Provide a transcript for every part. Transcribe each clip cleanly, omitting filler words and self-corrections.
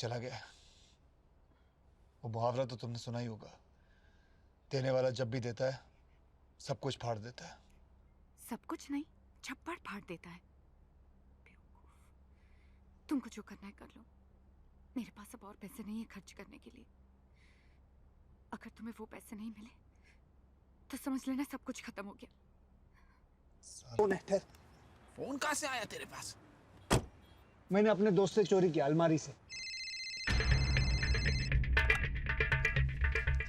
चला गया है। वो मुहावरा तो तुमने सुना ही होगा, देने वाला जब भी देता है सब कुछ फाड़ देता है। सब कुछ नहीं, छप्पड़ फाड़ देता है। बेवकूफ। तुमको जो करना है कर लो, मेरे पास अब और पैसे नहीं है खर्च करने के लिए। अगर तुम्हें वो पैसे नहीं मिले तो समझ लेना सब कुछ खत्म हो गया। फोन है, फोन कहाँ से आया तेरे पास? मैंने अपने दोस्त से चोरी किया, अलमारी से।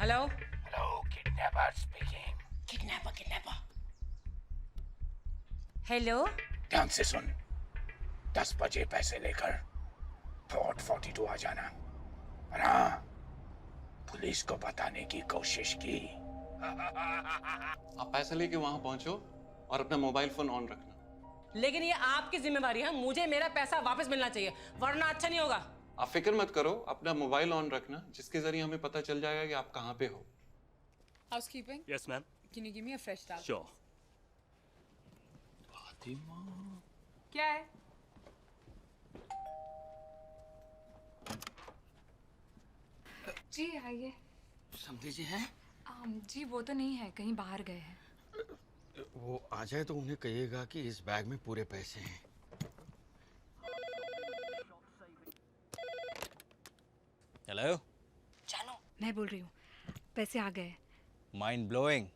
Hello hello, kidnapper speaking. Kidnapper. Hello, ध्यान से सुन, 10 बजे पैसे लेकर फोर्ट 42 आ जाना। और हाँ, पुलिस को बताने की कोशिश की। आप पैसे लेके वहां पहुंचो और अपना मोबाइल फोन ऑन रखना। लेकिन ये आपकी जिम्मेवारी है, मुझे मेरा पैसा वापस मिलना चाहिए, वरना अच्छा नहीं होगा। आप फिक्र मत करो, अपना मोबाइल ऑन रखना, जिसके जरिए हमें पता चल जाएगा कि आप कहाँ पे हो। Housekeeping? Yes, ma'am. Can you give me a fresh towel? Sure. क्या है? जी आइए। समझे जी हैं? जी वो तो नहीं है, कहीं बाहर गए हैं। वो आ जाए तो उन्हें कहिएगा कि इस बैग में पूरे पैसे हैं। हेलो। जानू, मैं बोल रही हूँ, पैसे आ गए। Mind blowing.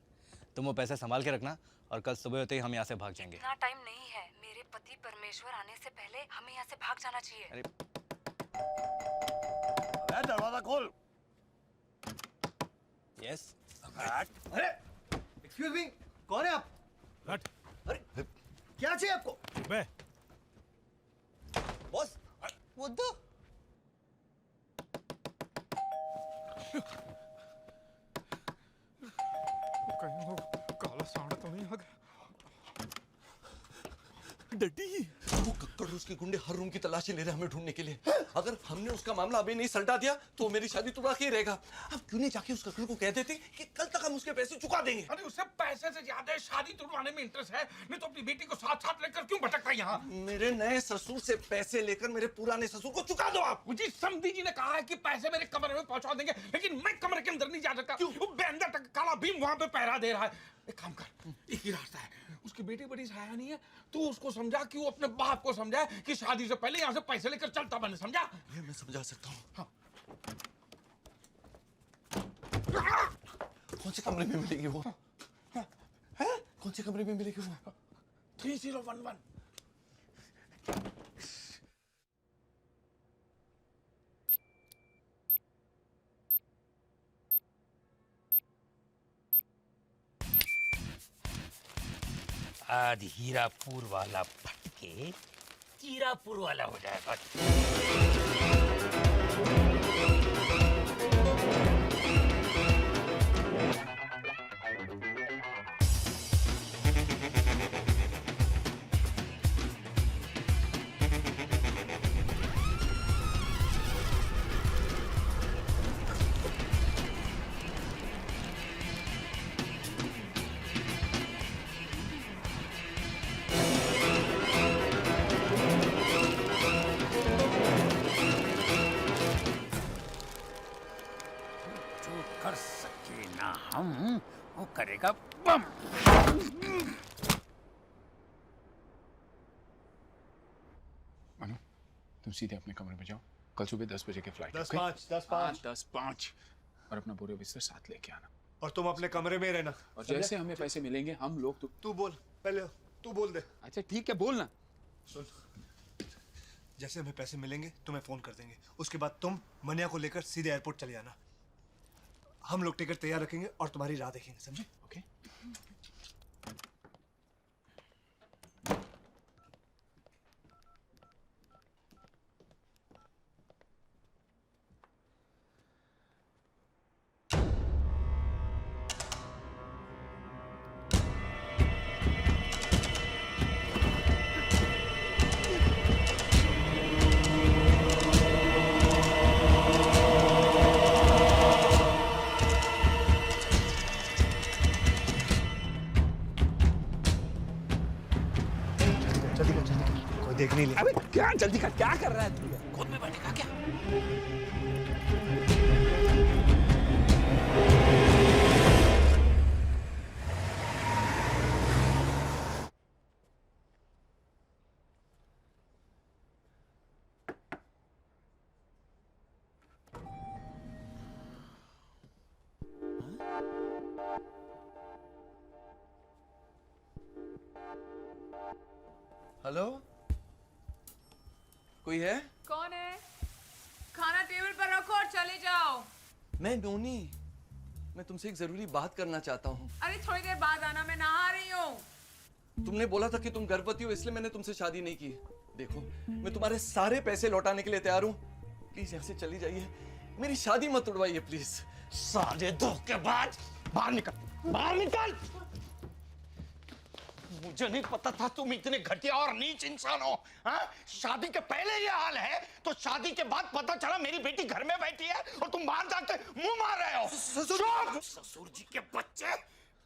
तुम वो पैसे संभाल के रखना और कल सुबह होते ही हम यहाँ से भाग जाएंगे। इतना टाइम नहीं है, मेरे पति परमेश्वर आने से पहले हमें यहाँ से भाग जाना चाहिए। अरे दरवाजा खोल। यस। अरे एक्सक्यूज मी, कौन है आप? हट। अरे क्या चाहिए आपको? बे। बॉस, वो दो। कहीं वो काला सांड तो नहीं आ गया? डड्डी, वो कक्कड़ उसके गुंडे हर रूम की तलाशी ले रहे हैं हमें ढूंढने के लिए। अगर हमने उसका मामला अभी नहीं सलटा दिया तो मेरी शादी तुड़ा के ही रहेगा। अब क्यों नहीं जाके उस कक्कड़ को कह देते कि कल तक हम उसके पैसे चुका देंगे। अरे उसे पैसे से ज्यादा शादी तुड़वाने में इंटरेस्ट है, नहीं तो अपनी बेटी को साथ साथ लेकर क्यों भटकता है यहाँ? मेरे नए ससुर से पैसे लेकर मेरे पुराने ससुर को चुका दो आप। मुझे समधी जी ने कहा है कि पैसे मेरे कमरे में पहुंचा देंगे, लेकिन मैं कमरे के अंदर नहीं जा सकता। वो बेंदा तक काला भीम वहां पे पहरा दे रहा है। एक काम कर, एक ही रास्ता है, उसकी बेटी बड़ी सयानी नहीं है, तू उसको समझा कि वो अपने बाप को समझाए कि शादी से पहले यहाँ से पैसे लेकर चलता बने, समझा? ये मैं समझा सकता हूँ। हाँ। कौन से कमरे में मिलेगी वो? है? कौन से कमरे में मिलेगी वो? 3011। आज हीरापुर वाला फटके हीरापुर वाला हो जाएगा। कर सके ना हम, वो करेगा बम। मानो, तुम सीधे अपने कमरे में जाओ, कल सुबह 10 बजे के फ्लाइट। 10-5 और अपना बोरे बिस्तर साथ लेके आना। और तुम अपने कमरे में रहना। और जैसे हमें पैसे मिलेंगे हम लोग तो। तू बोल पहले, तू बोल दे। अच्छा ठीक है, बोलना। सुन, जैसे हमें पैसे मिलेंगे तुम्हें फोन कर देंगे, उसके बाद तुम मनिया को लेकर सीधे एयरपोर्ट चले जाना। हम लोग टिकट तैयार रखेंगे और तुम्हारी राह देखेंगे, समझे? ओके। जल्दी कर, कोई देख नहीं ले। अबे क्या जल्दी कर, क्या कर रहा है तू? खुद में बैठेगा क्या? हेलो, कोई है? कौन है? खाना टेबल पर रखो और चले जाओ। मैं नोनी, मैं तुमसे एक जरूरी बात करना चाहता हूँ। अरे थोड़ी देर बाद आना, मैं नहा रही हूँ। तुमने बोला था कि तुम गर्भवती हो, इसलिए मैंने तुमसे शादी नहीं की। देखो, मैं तुम्हारे सारे पैसे लौटाने के लिए तैयार हूँ। प्लीज यहाँ से चली जाइए, मेरी शादी मत उड़वाइए प्लीज। साले धोखेबाज, बाहर निकल, बाहर निकल। मुझे नहीं पता था तुम इतने घटिया और नीच इंसान हो। हाँ? शादी के पहले ये हाल है तो शादी के बाद पता चला मेरी बेटी घर में बैठी है और तुम बाहर जाके मुंह मार रहे हो। ससुर जी के बच्चे,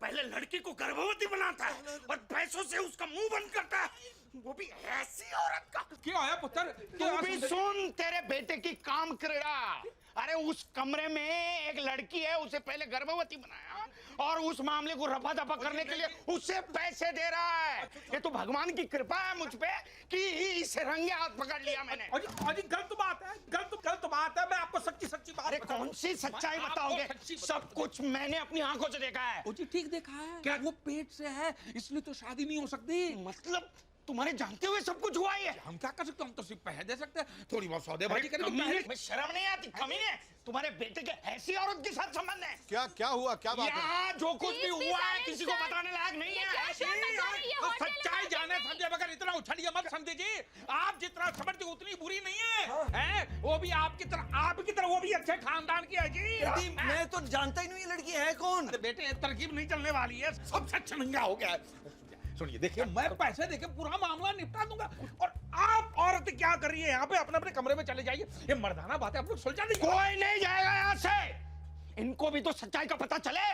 पहले लड़की को गर्भवती बनाता है और पैसों से उसका मुंह बंद करता है, वो भी ऐसी औरत का। क्या है पुत्र? तू भी सुन, तेरे बेटे की काम क्रीड़ा। अरे उस कमरे में एक लड़की है, उसे पहले गर्भवती बनाया और उस मामले को रफा दफा करने के लिए उसे पैसे दे रहा है। ये तो भगवान की कृपा है मुझ पे कि इसे रंगे हाथ पकड़ लिया मैंने। अजी गलत बात है, गलत बात है। मैं आपको सच्ची सच्ची बात। अरे कौन सी सच्चाई बताओगे? सब कुछ मैंने अपनी आंखों से देखा है। जी ठीक देखा है। क्या वो पेट से है इसलिए तो शादी नहीं हो सकती? मतलब तुम्हारे जानते हुए सब कुछ हुआ है? हम क्या कर सकते, हम तो सिर्फ पैसे दे सकते हैं, थोड़ी बहुत सौदेबाजी करेंगे। मैं शर्म नहीं आती? कमीने, तुम्हारे बेटे के ऐसी औरत के साथ संबंध है? क्या हुआ? क्या बात है? यहाँ जो कुछ भी हुआ है किसी को बताने लायक नहीं है। सच्चाई जाने समझे बगैर इतना उछलिए मत समझे जी। आप जितना समझते उतनी बुरी नहीं है, वो भी आपकी तरह वो भी अच्छे खानदान की है जी। मैं तो जानता ही नहीं ये लड़की है कौन। बेटे तरकीब नहीं चलने वाली है, सब सच नंगा हो गया है। सुनिए, देखिए मैं पैसे देके पूरा मामला निपटा दूंगा और आप औरत क्या कर रही है यहाँ पे? अपने अपने कमरे में चले जाइए। ये मर्दाना बात है, आप लोग सुलझा नहीं। कोई नहीं जाएगा यहाँ से, इनको भी तो सच्चाई का पता चले।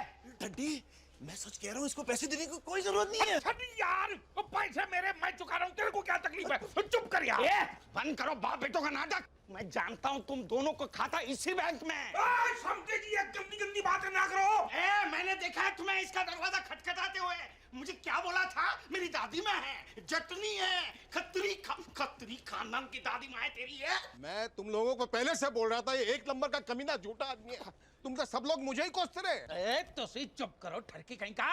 डड्डी, मैं सच कह रहा हूँ, इसको पैसे देने की कोई जरूरत नहीं है। अच्छा नहीं यार, वो पैसे मेरे, मैं चुका रहा हूँ, तेरे को क्या तकलीफ है? चुप कर यार। बंद करो बाप बेटों का नाटक। मैं जानता हूँ तुम दोनों को खाता इसी बैंक में। समझे जी, गंदी गंदी बातें ना करो। मैंने देखा है तुम्हें इसका दरवाजा खटखटाते हुए। मुझे क्या बोला था? मेरी दादी माँ है, जटनी है, खत्री खानदान की दादी माँ है तेरी है। मैं तुम लोगों को पहले से बोल रहा था, ये एक नंबर का कमीना झूठा आदमी है। तुम तो सब लोग मुझे ही कोसते रहे। तो सी चुप करो, ठरकी कहीं का।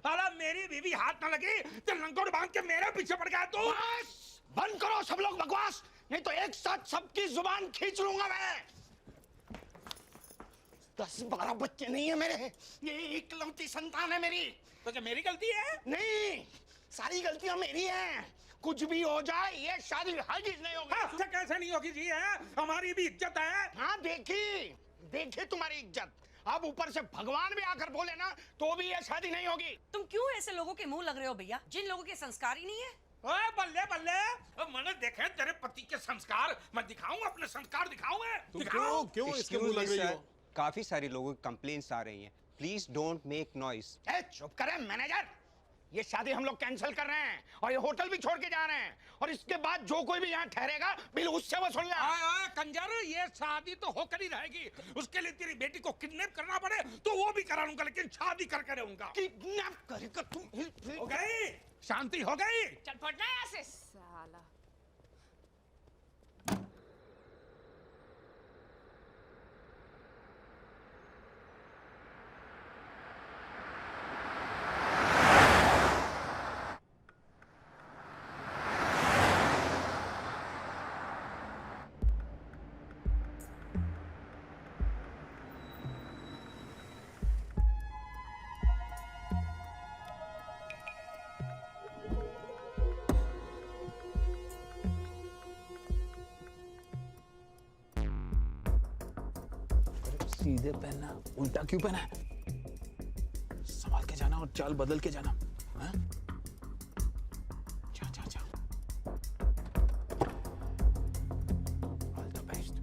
हाला मेरी बीवी हाथ ना लगी तो लंगोट बांध के मेरे पीछे पड़ गया तू। बंद करो सब लोग बकवास, नहीं तो एक साथ सबकी जुबान खींच लूंगा मैं। 10-12 बच्चे नहीं है मेरे, ये इकलौती संतान है मेरी। तो क्या मेरी गलती है? नहीं, सारी गलतियां मेरी हैं। कुछ भी हो जाए ये शादी हरगिज नहीं होगी। अच्छा कैसे नहीं होगी जी? है हमारी भी इज्जत है। हाँ देखी तुम्हारी इज्जत। अब ऊपर से भगवान भी आकर बोले ना तो भी ये शादी नहीं होगी। तुम क्यों ऐसे लोगों के मुंह लग रहे हो भैया, जिन लोगों के संस्कार ही नहीं है? बल्ले बल्ले, मैंने देखे तेरे पति के संस्कार, मैं दिखाऊं अपने संस्कार दिखाऊं। क्यों इसके मुंह लग रही हो? काफी सारी लोगों की कंप्लेंट्स आ रही हैं। Please don't make noise. चुप करें मैनेजर, ये शादी हम लोग कैंसिल कर रहे हैं और ये होटल भी छोड़ के जा रहे हैं और इसके बाद जो कोई भी यहाँ ठहरेगा बिल उससे वसूल लेना। कंजर, ये शादी तो होकर ही रहेगी। उसके लिए तेरी बेटी को किडनैप करना पड़े तो वो भी करा लूंगा, लेकिन शादी करके रहूंगा। किडनैप करेगा तुम? हो गई शांति, हो गई। चल फटना यहाँ से साला। सीधे पहनना, उल्टा क्यों पहना है? संभाल के जाना और चाल बदल के जाना। हाँ? जा। All the best.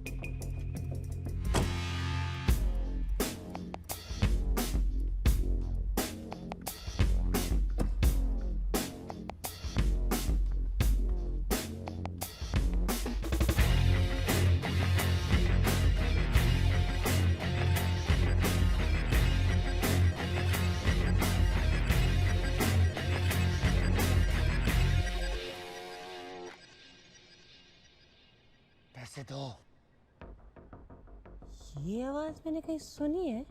पैसे दो। ये आवाज मैंने कहीं सुनी है।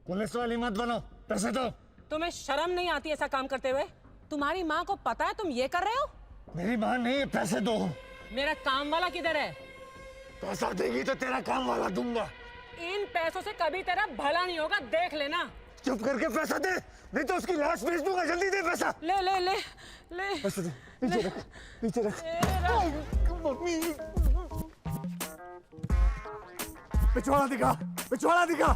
पुलिस वाली मत बनो, पैसे दो। तुम्हें शर्म नहीं आती ऐसा काम करते हुए? तुम्हारी माँ को पता है तुम ये कर रहे हो? मेरी मां नहीं है, पैसे दो। मेरा काम वाला किधर है? पैसा देगी तो तेरा काम वाला दूंगा। इन पैसों से कभी तेरा भला नहीं होगा, देख लेना। चुप करके पैसा दे, नहीं तो उसकी लाश बेच दूंगा। जल्दी दे पैसा। ले ले ले ले पैसा दे। नीचे रख, नीचे रख। मम्मी, पिछवाड़ा दिखा, पिछवाड़ा दिखा।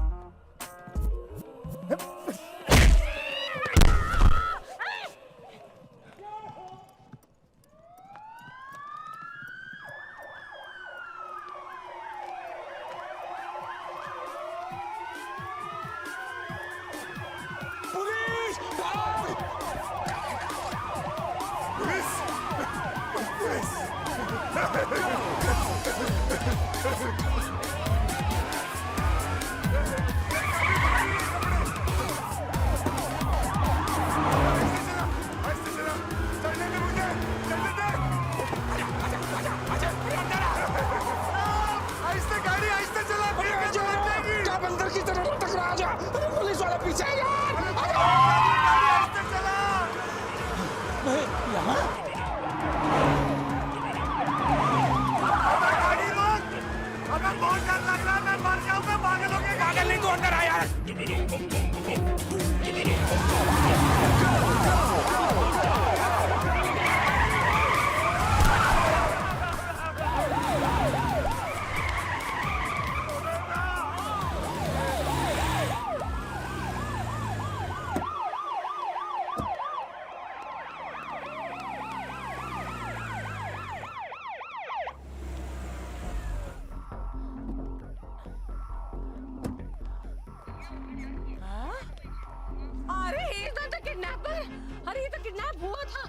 अरे ये तो किडनैप हुआ था।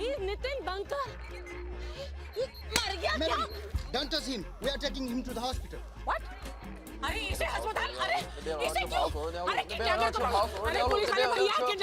ये नितिन बंकर मर गया क्या? Don't touch him. We are taking him to the hospital. What? अरे इसे अस्पताल, अरे इसे क्यों? अरे किडनैपर को, अरे पुलिस वाले भैया किडनैपर